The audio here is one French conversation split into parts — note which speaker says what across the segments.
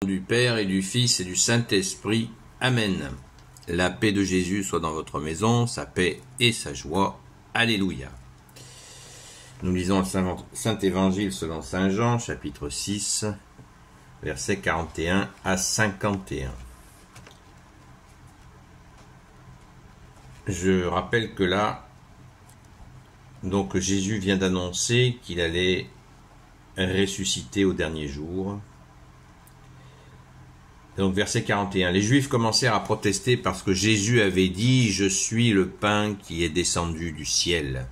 Speaker 1: Du Père et du Fils et du Saint-Esprit. Amen. La paix de Jésus soit dans votre maison, sa paix et sa joie. Alléluia. Nous lisons le Saint-Évangile selon Saint Jean, chapitre 6, versets 41 à 51. Je rappelle que là, donc Jésus vient d'annoncer qu'il allait ressusciter au dernier jour. Donc verset 41, les Juifs commencèrent à protester parce que Jésus avait dit « Je suis le pain qui est descendu du ciel ».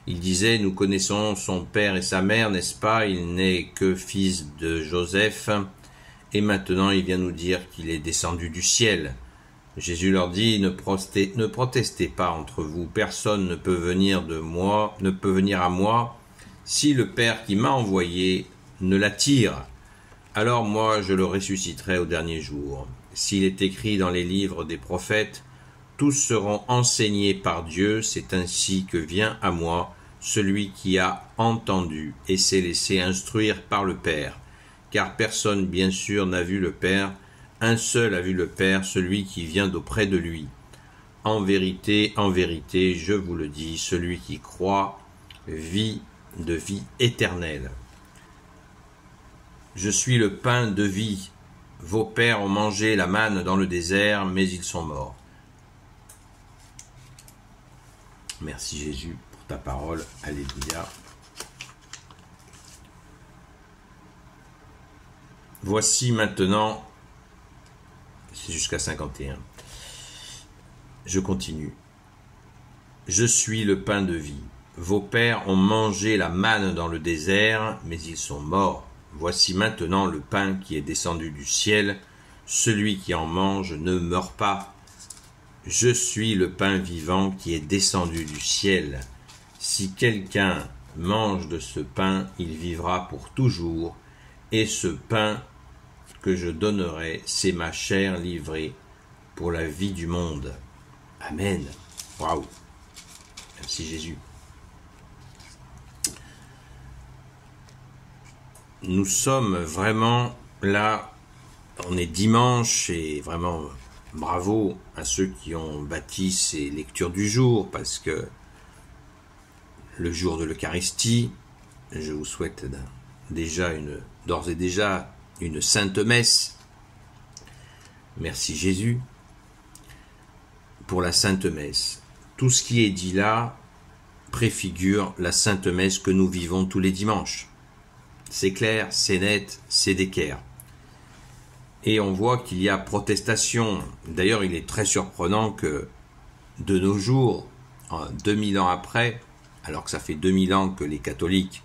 Speaker 1: Il disait « Nous connaissons son père et sa mère, n'est-ce pas? Il n'est que fils de Joseph. Et maintenant il vient nous dire qu'il est descendu du ciel. » Jésus leur dit « Ne protestez pas entre vous, personne ne peut venir à moi si le Père qui m'a envoyé ne l'attire. Alors moi je le ressusciterai au dernier jour. S'il est écrit dans les livres des prophètes, tous seront enseignés par Dieu, c'est ainsi que vient à moi celui qui a entendu et s'est laissé instruire par le Père. Car personne bien sûr n'a vu le Père, un seul a vu le Père, celui qui vient d'auprès de lui. En vérité, je vous le dis, celui qui croit vit de vie éternelle. Je suis le pain de vie. Vos pères ont mangé la manne dans le désert, mais ils sont morts. Merci Jésus pour ta parole. Alléluia. Voici maintenant, c'est jusqu'à 51. Je continue. Je suis le pain de vie. Vos pères ont mangé la manne dans le désert, mais ils sont morts. Voici maintenant le pain qui est descendu du ciel. Celui qui en mange ne meurt pas. Je suis le pain vivant qui est descendu du ciel. Si quelqu'un mange de ce pain, il vivra pour toujours. Et ce pain que je donnerai, c'est ma chair livrée pour la vie du monde. Amen. Waouh. Merci Jésus. Nous sommes vraiment là, on est dimanche et vraiment bravo à ceux qui ont bâti ces lectures du jour parce que le jour de l'Eucharistie, je vous souhaite d'ores et déjà une sainte messe. Merci Jésus pour la sainte messe. Tout ce qui est dit là préfigure la sainte messe que nous vivons tous les dimanches. C'est clair, c'est net, c'est d'équerre. Et on voit qu'il y a protestation. D'ailleurs, il est très surprenant que de nos jours, 2000 ans après, alors que ça fait 2000 ans que les catholiques,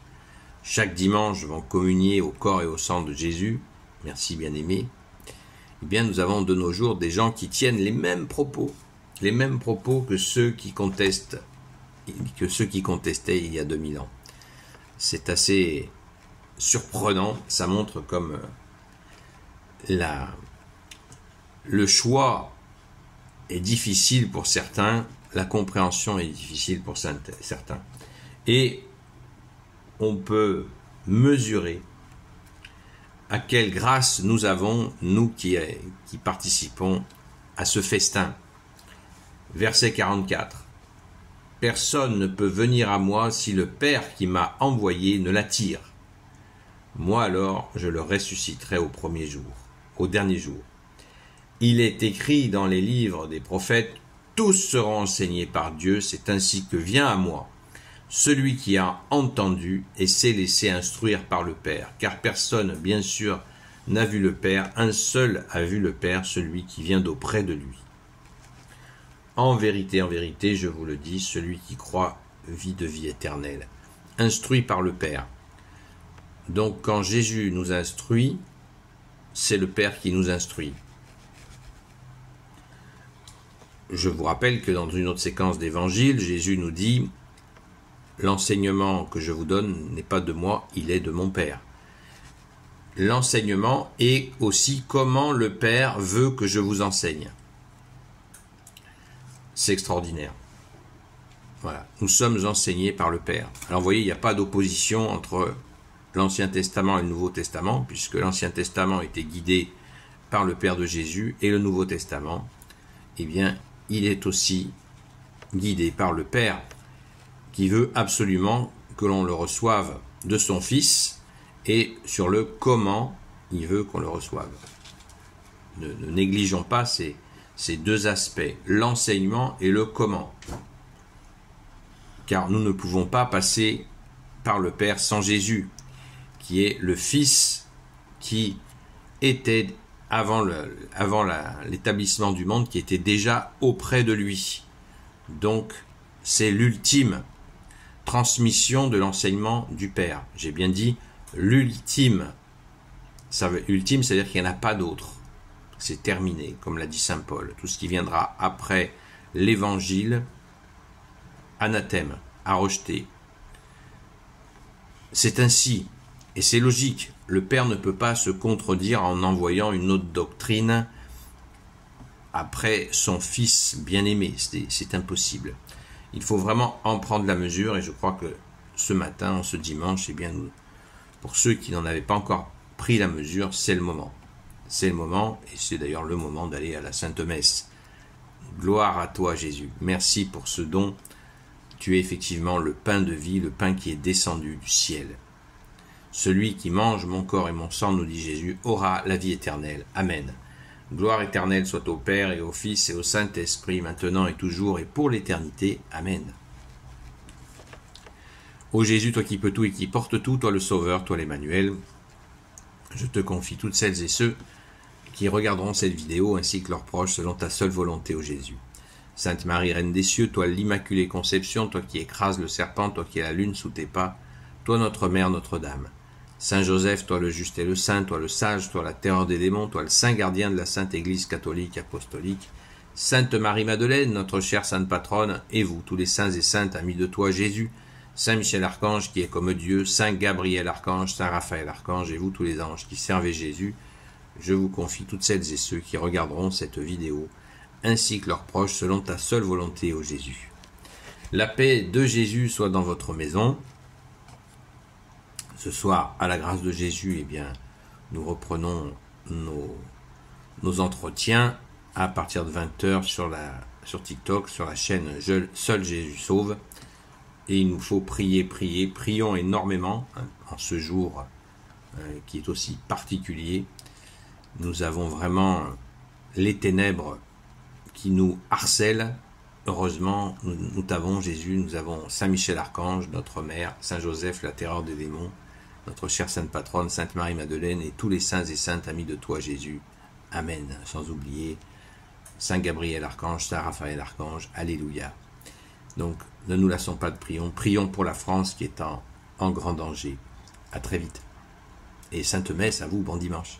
Speaker 1: chaque dimanche, vont communier au corps et au sang de Jésus, merci bien-aimé, eh bien nous avons de nos jours des gens qui tiennent les mêmes propos que ceux qui contestaient il y a 2000 ans. C'est assez surprenant, ça montre comme le choix est difficile pour certains, la compréhension est difficile pour certains. Et on peut mesurer à quelle grâce nous avons, nous qui participons à ce festin. Verset 44. Personne ne peut venir à moi si le Père qui m'a envoyé ne l'attire. Moi alors, je le ressusciterai au dernier jour. Il est écrit dans les livres des prophètes, tous seront enseignés par Dieu, c'est ainsi que vient à moi celui qui a entendu et s'est laissé instruire par le Père. Car personne, bien sûr, n'a vu le Père, un seul a vu le Père, celui qui vient d'auprès de lui. En vérité, je vous le dis, celui qui croit vit de vie éternelle, instruit par le Père. Donc quand Jésus nous instruit, c'est le Père qui nous instruit. Je vous rappelle que dans une autre séquence d'évangile, Jésus nous dit « L'enseignement que je vous donne n'est pas de moi, il est de mon Père. » L'enseignement est aussi comment le Père veut que je vous enseigne. C'est extraordinaire. Voilà, nous sommes enseignés par le Père. Alors vous voyez, il n'y a pas d'opposition entre l'Ancien Testament et le Nouveau Testament, puisque l'Ancien Testament était guidé par le Père de Jésus et le Nouveau Testament, eh bien, il est aussi guidé par le Père qui veut absolument que l'on le reçoive de son Fils et sur le comment il veut qu'on le reçoive. Ne négligeons pas ces deux aspects, l'enseignement et le comment. Car nous ne pouvons pas passer par le Père sans Jésus, qui est le Fils qui était avant l'établissement du monde, qui était déjà auprès de lui. Donc, c'est l'ultime transmission de l'enseignement du Père. J'ai bien dit l'ultime. Ultime, c'est-à-dire qu'il n'y en a pas d'autre. C'est terminé, comme l'a dit saint Paul. Tout ce qui viendra après l'évangile, anathème, à rejeter. C'est ainsi, et c'est logique. Le Père ne peut pas se contredire en envoyant une autre doctrine après son Fils bien-aimé. C'est impossible. Il faut vraiment en prendre la mesure, et je crois que ce matin, ce dimanche, eh bien, pour ceux qui n'en avaient pas encore pris la mesure, c'est le moment. C'est le moment, et c'est d'ailleurs le moment d'aller à la Sainte Messe. Gloire à toi, Jésus. Merci pour ce don. Tu es effectivement le pain de vie, le pain qui est descendu du ciel. Celui qui mange mon corps et mon sang, nous dit Jésus, aura la vie éternelle. Amen. Gloire éternelle soit au Père et au Fils et au Saint-Esprit, maintenant et toujours et pour l'éternité. Amen. Ô Jésus, toi qui peux tout et qui portes tout, toi le Sauveur, toi l'Emmanuel, je te confie toutes celles et ceux qui regarderont cette vidéo ainsi que leurs proches selon ta seule volonté, ô Jésus. Sainte Marie, Reine des cieux, toi l'Immaculée Conception, toi qui écrases le serpent, toi qui as la lune sous tes pas, toi notre Mère, Notre-Dame. Saint Joseph, toi le juste et le saint, toi le sage, toi la terreur des démons, toi le saint gardien de la Sainte Église catholique apostolique. Sainte Marie-Madeleine, notre chère sainte patronne, et vous, tous les saints et saintes, amis de toi, Jésus, Saint Michel Archange qui est comme Dieu, Saint Gabriel Archange, Saint Raphaël Archange, et vous tous les anges qui servez Jésus, je vous confie toutes celles et ceux qui regarderont cette vidéo, ainsi que leurs proches, selon ta seule volonté, ô Jésus. La paix de Jésus soit dans votre maison. Ce soir, à la grâce de Jésus, eh bien, nous reprenons nos entretiens à partir de 20h sur TikTok, sur la chaîne Seul Jésus Sauve. Et il nous faut prier, prions énormément en ce jour qui est aussi particulier. Nous avons vraiment les ténèbres qui nous harcèlent. Heureusement, nous t'avons Jésus, nous avons Saint Michel Archange, notre Mère, Saint Joseph, la terreur des démons, notre chère Sainte Patronne, Sainte Marie-Madeleine et tous les saints et saintes amis de toi Jésus. Amen. Sans oublier Saint Gabriel Archange, Saint Raphaël Archange. Alléluia. Donc, ne nous lassons pas de prier. Prions pour la France qui est en grand danger. À très vite. Et Sainte Messe à vous, bon dimanche.